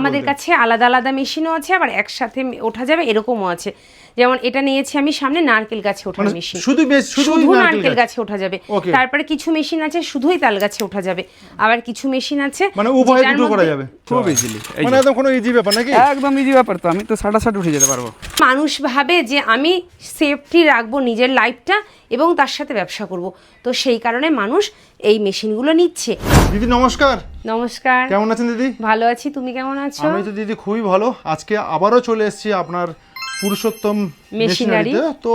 আমাদের কাছে আলাদা আলাদা মেশিনও আছে, আবার একসাথে ওঠা যাবে এরকমও আছে। যেমন এটা নিয়েছি আমি সামনে নারকেল গাছে ওঠার মেশিন, শুধু নারকেল গাছে ওঠা যাবে। তারপরে কিছু মেশিন আছে শুধুই তাল গাছে ওঠা যাবে, আবার কিছু মেশিন আছে মানে উভয় দুটো করা যাবে খুব ইজিলি। মানে একদম কোনো ইজি ব্যাপার নাকি? একদম ইজি ব্যাপার, তো আমি তো সাটাসাট উঠে যেতে পারবো। মানুষ ভাবে যে আমি সেফটি রাখবো নিজের লাইফটা এবং তার সাথে ব্যবসা করব, তো সেই কারণে মানুষ এই মেশিনগুলো নিচ্ছে। দিদি নমস্কার। নমস্কার, কেমন আছেন দিদি? ভালো আছি, তুমি কেমন আছো? আমি তো দিদি খুবই ভালো। আজকে আবারও চলে এসেছি আপনার পুরুষোত্তম মেশিনারিতে। তো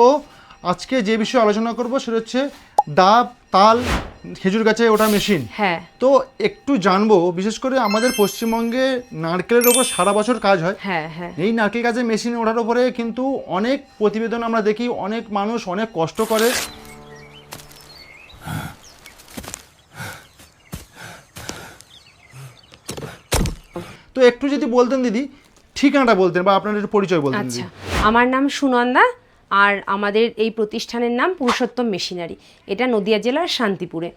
আজকে যে বিষয়ে আলোচনা করব সেটা হচ্ছে ডাব, তাল, খেজুর গাছে ওঠা মেশিন। হ্যাঁ, তো একটু জানবো, বিশেষ করে আমাদের পশ্চিমবঙ্গে নারকেলের ওপর সারা বছর কাজ হয়। হ্যাঁ, হ্যাঁ। এই নারকেল গাছের মেশিন ওঠার উপরে কিন্তু অনেক প্রতিবেদন আমরা দেখি, অনেক মানুষ অনেক কষ্ট করে। তো একটু যদি বলতেন দিদি, ঠিকানাটা বলতেন বা আপনার একটু পরিচয় বলতেন। আচ্ছা, আমার নাম সুনন্দা, আর আমাদের এই প্রতিষ্ঠানের নাম পুরুষোত্তম মেশিনারি। এটা নদিয়া জেলার শান্তিপুরে।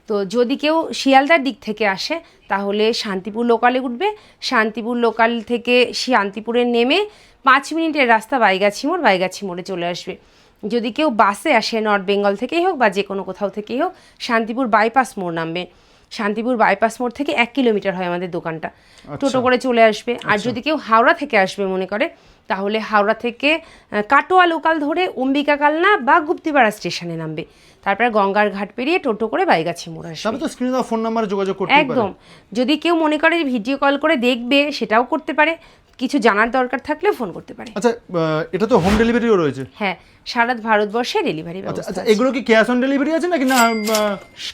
তো যদি কেউ শিয়ালদার দিক থেকে আসে তাহলে শান্তিপুর লোকালে উঠবে, শান্তিপুর লোকাল থেকে শান্তিপুরে নেমে 5 মিনিটের রাস্তা বাইগাছি মোড়, বাইগাছি মোড়ে চলে আসবে। যদি কেউ বাসে আসে নর্থ বেঙ্গল থেকেই হোক বা যে কোনো কোথাও থেকেই হোক, শান্তিপুর বাইপাস মোড় নামবে। শান্তিপুর বাইপাস মোড় থেকে 1 কিলোমিটার হয় আমাদের দোকানটা, টোটো করে চলে আসবে। আর যদি কেউ হাওড়া থেকে আসবে মনে করে, তাহলে হাওড়া থেকে কাটোয়া লোকাল ধরে অম্বিকা কালনা বা গুপ্তিপাড়া স্টেশনে নামবে, তারপরে গঙ্গার ঘাট পেরিয়ে টোটো করে বাইগাছি মোড় আসবে। তবে তো স্ক্রিনে দেওয়া ফোন নাম্বারে যোগাযোগ করতে পারে। একদম, যদি কেউ মনে করে ভিডিও কল করে দেখবে সেটাও করতে পারে, কিছু জানার দরকার থাকলে ফোন করতে পারে। আচ্ছা, এটা তো হোম ডেলিভারিও রয়েছে? হ্যাঁ, সারা ভারতবর্ষে ডেলিভারি ব্যবস্থা। আচ্ছা, এগুলো কি ক্যাশ অন ডেলিভারি আছে নাকি না?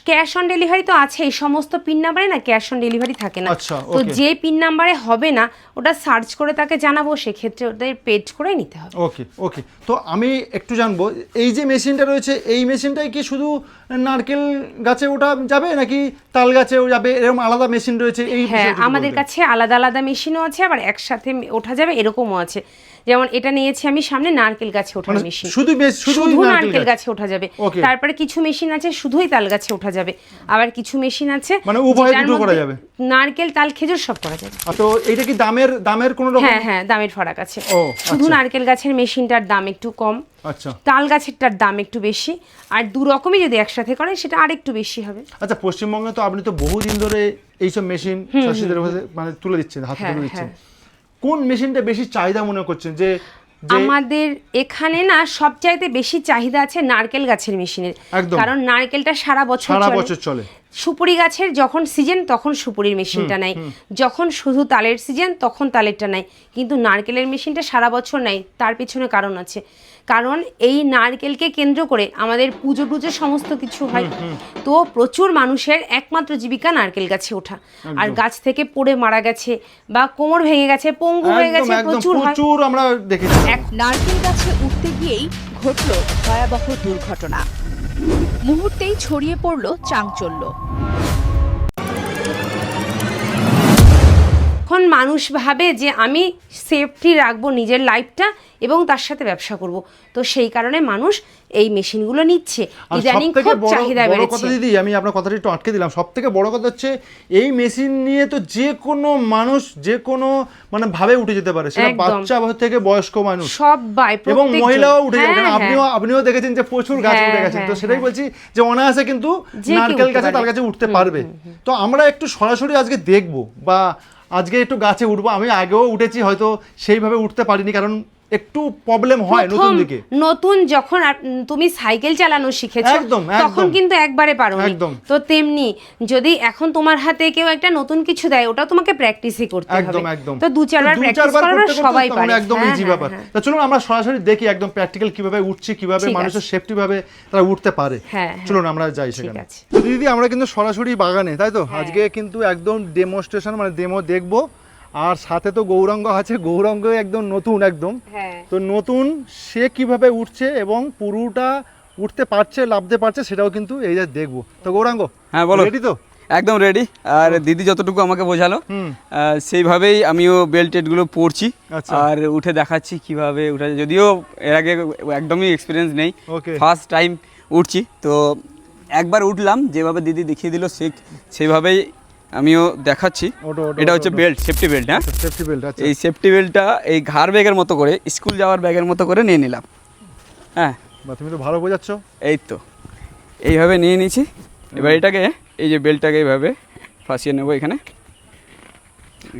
ক্যাশ অন ডেলিভারি তো আছে, এই সমস্ত পিন নাম্বারে না ক্যাশ অন ডেলিভারি থাকে না। আচ্ছা, তো যে পিন নাম্বারে হবে না ওটা সার্চ করে তাকে জানাবো, সেক্ষেত্রে ওদের পেড করে নিতে হবে। ওকে ওকে। তো আমি একটু জানবো, এই যে মেশিনটা রয়েছে এই মেশিনটাই কি শুধু নারকেল গাছে ওঠা যাবে নাকি তাল গাছেও যাবে, এরকম আলাদা মেশিন রয়েছে? এই হ্যাঁ, আমাদের কাছে আলাদা আলাদা মেশিনও আছে, আবার একসাথে ওঠা যাবে এরকমও আছে। যেমন এটা নিয়েছি আমি সামনে নারকেল গাছে ওঠার মেশিন, শুধু নারকেল গাছে ওঠা যাবে। তারপরে কিছু মেশিন আছে শুধুই তাল গাছে ওঠা যাবে, আবার কিছু মেশিন আছে মানে উভয় দুটো করা যাবে, নারকেল তাল খেজুর সব করা যাবে। তো এটা কি দামের কোনো রকম? হ্যাঁ হ্যাঁ, দামের ফারাক আছে। শুধু নারকেল গাছের মেশিনটার দাম একটু কম, আচ্ছা, তাল গাছেরটার দাম একটু বেশি, আর দু রকমই যদি একসাথে করেন সেটা আরেকটু বেশি হবে। আচ্ছা, পশ্চিমবঙ্গে তো আপনি তো বহুদিন ধরে এইসব মেশিন চাষিদের মানে তুলে দিচ্ছেন, হাতে তুলে দিচ্ছেন। কোন মেশিনটা বেশি চাহিদা মনে করছেন? যে আমাদের এখানে না সবচাইতে বেশি চাহিদা আছে নারকেল গাছের মেশিনের, কারণ নারকেলটা সারা বছর চলে। সুপুরি গাছের যখন সিজন তখন সুপুরির মেশিনটা নাই, যখন শুধু তালের সিজন তখন তালেরটা নাই, কিন্তু নারকেলের মেশিনটা সারা বছর নাই। তার পিছনে কারণ আছে, কারণ এই নারকেলকে কেন্দ্র করে আমাদের পুজো টুজো সমস্ত কিছু হয়। তো প্রচুর মানুষের একমাত্র জীবিকা নারকেল গাছে ওঠা, আর গাছ থেকে পড়ে মারা গেছে বা কোমর ভেঙে গেছে, পঙ্গু হয়ে গেছে, প্রচুর আমরা দেখেছি। নারকেল গাছে উঠতে গিয়েই ঘটল ভয়াবহ দুর্ঘটনা, মুহূর্তেই ছড়িয়ে পড়ল চাঞ্চল্য। এখন মানুষ ভাবে যে আমি সেফটি রাখবো নিজের লাইফটা এবং তার সাথে ব্যবসা করব, তো সেই কারণে মানুষ এই মেশিনগুলো নিচ্ছে। ইদানিং খুব চাহিদা বেড়েছে। দিদি, আমি আপনার কথাটা একটু আটকে দিলাম। সবথেকে বড় কথা হচ্ছে এই মেশিন নিয়ে তো যে কোনো মানুষ যে কোনো মানে ভাবে উঠে যেতে পারে, সেটা বাচ্চা থেকে বয়স্ক মানুষ সবাই, এবং মহিলাও উঠে যাবে। আপনিও দেখেছেন যে প্রচুর গাছ উঠে গেছেন, তো সেটাই বলছি যে অনায়াসে কিন্তু নারকেল গাছে তাল গাছে উঠতে পারবে। তো আমরা একটু সরাসরি আজকে দেখবো বা আজকে একটু গাছে উঠবো। আমি আগেও উঠেছি, হয়তো সেইভাবে উঠতে পারিনি কারণ একটু প্রবলেম হয় নতুন দিকে। নতুন যখন তুমি সাইকেল চালানো শিখেছো তখন কিন্তু একবারে পারোনি, তো তেমনি যদি এখন তোমার হাতে কেউ একটা নতুন কিছু দেয় ওটা তোমাকে প্র্যাকটিসই করতে হবে। তো 2-4 বার প্র্যাকটিস করলে সবাই পারে, একদম ইজি ব্যাপার। তো চলুন আমরা সরাসরি দেখি একদম প্র্যাকটিক্যাল কিভাবে উঠছি, কিভাবে মানুষের সেফটি ভাবে তারা উঠতে পারে। চলুন আমরা যাই সেখানে। তো দিদি, আমরা কিন্তু সরাসরি বাগানে, তাই তো? আজকে কিন্তু একদম ডেমোস্ট্রেশন মানে ডেমো দেখবো, আর সাথে তো গৌরাঙ্গ আছে, গৌরাঙ্গ একদম নতুন, একদম তো নতুন, সে কিভাবে উঠছে এবং পুরোটা উঠতে পারছে, লাভতে পারছে, সেটাও কিন্তু এই যে দেখবো। তো গৌরাঙ্গ, হ্যাঁ বলো। রেডি তো? একদম রেডি। আর দিদি যতটুকু আমাকে বোঝালো সেইভাবেই আমিও বেল্ট টেটগুলো পরছি আর উঠে দেখাচ্ছি কিভাবে উঠে। যদিও এর আগে একদমই এক্সপিরিয়েন্স নেই, ফার্স্ট টাইম উঠছি, তো একবার উঠলাম, যেভাবে দিদি দেখিয়ে দিল সেইভাবেই আমিও দেখাচ্ছি। এটা হচ্ছে বেল্ট, সেফটি বেল্ট। হ্যাঁ, সেফটি বেল্ট। আচ্ছা, এই সেফটি বেল্টটা এই ঘাড় ব্যাগের মতো করে, স্কুল যাওয়ার ব্যাগের মতো করে নিয়ে নিলাম। হ্যাঁ, তুমি তো ভালো বোঝাচ্ছ। এই তো এইভাবে নিয়ে নিয়েছি। এবার এটাকে এই যে বেল্টটাকে এইভাবে ফাঁসিয়ে নেবো এখানে।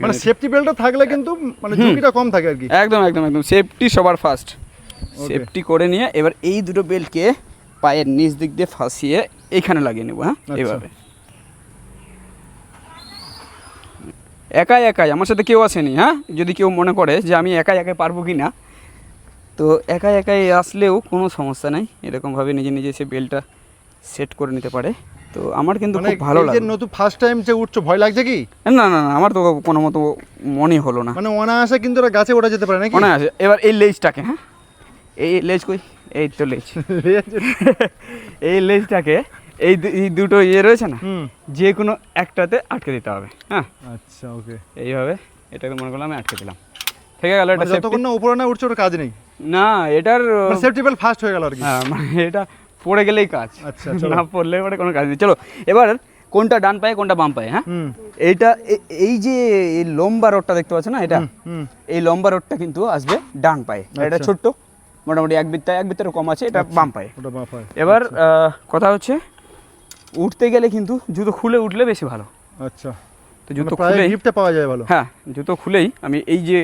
মানে সেফটি বেল্টটা থাকলে কিন্তু মানে ঝুঁকিটা কম থাকে আর কি। একদম একদম একদম সেফটি সবার ফার্স্ট। সেফটি করে নিয়ে এবার এই দুটো বেল্টকে পায়ের নিচ দিক দিয়ে ফাঁসিয়ে এইখানে লাগিয়ে নেবো। হ্যাঁ, এইভাবে একাই একাই, আমার সাথে কেউ আসেনি। হ্যাঁ, যদি কেউ মনে করে যে আমি একাই একাই পারবো কি না, তো একাই একাই আসলেও কোনো সমস্যা নাই। এরকমভাবে নিজে নিজে সে বেল্টটা সেট করে নিতে পারে। তো আমার কিন্তু খুব ভালো লাগে। নতুন ফার্স্ট টাইম যে উঠছো, ভয় লাগছে কি? না না না, আমার তো কোনো মতো মনেই হলো না। মানে অনায়াসে কিন্তু ওরা গাছে ওঠা যেতে পারে নাকি? অনায়াসে। এবার এই লেজটাকে, হ্যাঁ এই লেজ কই, এই তো লেজ এই লেজটাকে এই দুটো ইয়ে রয়েছে না, যে কোনো একটাতে আটকে দিতে হবে। হ্যাঁ, আচ্ছা, ওকে। এইভাবে এটাকে মনে করলাম আমি আটকে দিলাম, থেকে গেল। এটা যতক্ষণ না উপরে না উঠছে ওর কাজ নেই। না, এটার সেফটি বেল্ট ফার্স্ট হয়ে গেল আর কি। হ্যাঁ, মানে এটা পড়ে গেলেই কাজ। আচ্ছা, না পড়লে এবারে কোনো কাজ নেই। চলো এবার কোনটা ডান পায়ে কোনটা বাম পায়ে। হ্যাঁ, এইটা এই যে এই লম্বা রডটা দেখতে পাচ্ছ না, এটা এই লম্বা রডটা কিন্তু আসবে ডান পায়ে। এটা ছোট্ট, মোটামুটি এক বিত্তারও কম আছে, এটা বাম পায়ে। এবার কথা হচ্ছে উঠতে গেলে কিন্তু জুতো খুলে উঠলে বেশি ভালো। আচ্ছা, তো জুতো খুলে গ্রিপটা পাওয়া যায় ভালো। হ্যাঁ, জুতো খুলেই আমি এই যে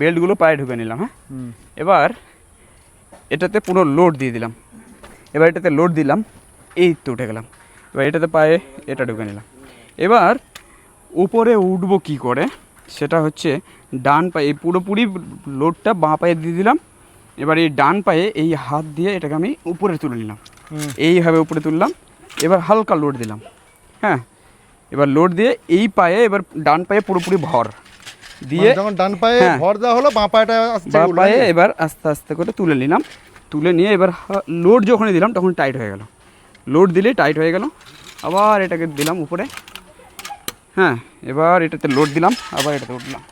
বেল্টগুলো পায়ে ঢুকে নিলাম। হ্যাঁ, এবার এটাতে পুরো লোড দিয়ে দিলাম। এবার এটাতে লোড দিলাম, এই তো উঠে গেলাম। এবার এটাতে পায়ে এটা ঢুকে নিলাম। এবার উপরে উঠবো কি করে, সেটা হচ্ছে ডান পায়ে এই পুরোপুরি লোডটা বাঁ পায়ে দিয়ে দিলাম। এবার এই ডান পায়ে এই হাত দিয়ে এটাকে আমি উপরে তুলে নিলাম, এইভাবে উপরে তুললাম। এবার হালকা লোড দিলাম। হ্যাঁ, এবার লোড দিয়ে এই পায়ে, এবার ডান পায়ে পুরোপুরি ভর দিয়ে, যখন ডান পায়ে ভর দেওয়া হলো, বাঁ পায়ে এবার আস্তে আস্তে করে তুলে নিলাম। তুলে নিয়ে এবার লোড যখনই দিলাম তখন টাইট হয়ে গেল। লোড দিলে টাইট হয়ে গেল। আবার এটাকে দিলাম উপরে। হ্যাঁ, এবার এটাতে লোড দিলাম, আবার এটাতে উঠলাম।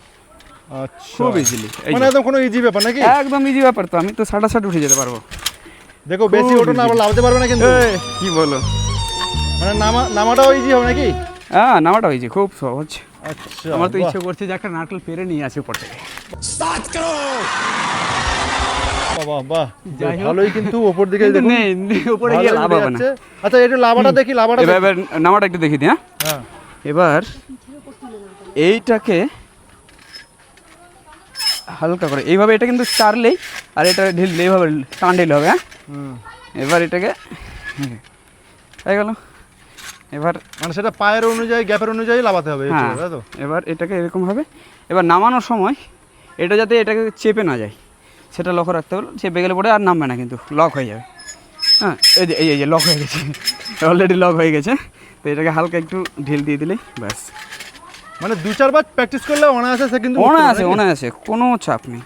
আচ্ছা, খুব ইজিলি। মানে একদম কোনো ইজি ব্যাপার নাকি? একদম ইজি ব্যাপার। তো আমি তো 60 উঠে যেতে পারবো। দেখো, বেশি ওঠো না, আবার লাভতে পারবে না কিন্তু। কি বলো, মানে নামাটাও ইজি হবে নাকি? হ্যাঁ, নামাটাও ইজি, খুব সহজ। আচ্ছা, আমার তো ইচ্ছে করছে যে একটা নারকেল পেরে নিয়ে আসি উপর থেকে। বাহ বাহ, ভালোই কিন্তু উপর দিকে দেখুন। নেই, উপরে গিয়ে লাভ হবে না। আচ্ছা, এটা লাভাটা দেখি, লাভাটা এবার নামাটা একটু দেখি দিই। হ্যাঁ, এবার এইটাকে হালকা করে এইভাবে, এটা কিন্তু চারলেই আর এটা ঢিললে এইভাবে টান ঢিল হবে। হ্যাঁ, এবার এটাকে হয়ে গেল। এবার মানে সেটা পায়ের অনুযায়ী, গ্যাপের অনুযায়ী লাভাতে হবে। হ্যাঁ, এবার এটাকে এরকম হবে। এবার নামানোর সময় এটা যাতে এটাকে চেপে না যায় সেটা লক্ষ্য রাখতে হবে। চেপে গেলে পরে আর নামবে না, কিন্তু লক হয়ে যাবে। হ্যাঁ, এই যে লক হয়ে গেছে, অলরেডি লক হয়ে গেছে। তো এটাকে হালকা একটু ঢিল দিয়ে দিলেই ব্যাস। মানে 2-4 বার প্র্যাকটিস করলে অনায়াসে সে কিন্তু অনায়াসে কোনো চাপ নেই,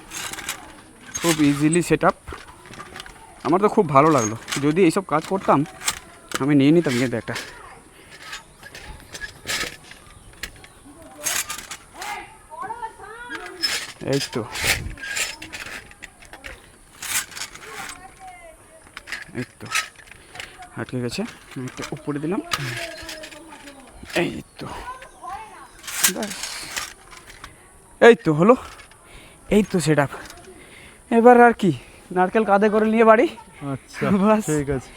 খুব ইজিলি সেট আপ। আমার তো খুব ভালো লাগলো। যদি এইসব কাজ করতাম আমি নিয়ে নিতাম কিন্তু একটা। এই তো আটকে গেছে, একটা উপরে দিলাম। এই তো এই তো হলো, এই তো সেট আপ। এবার আর কি, নারকেল কাঁধে করে নিয়ে বাড়ি। আচ্ছা, ঠিক আছে।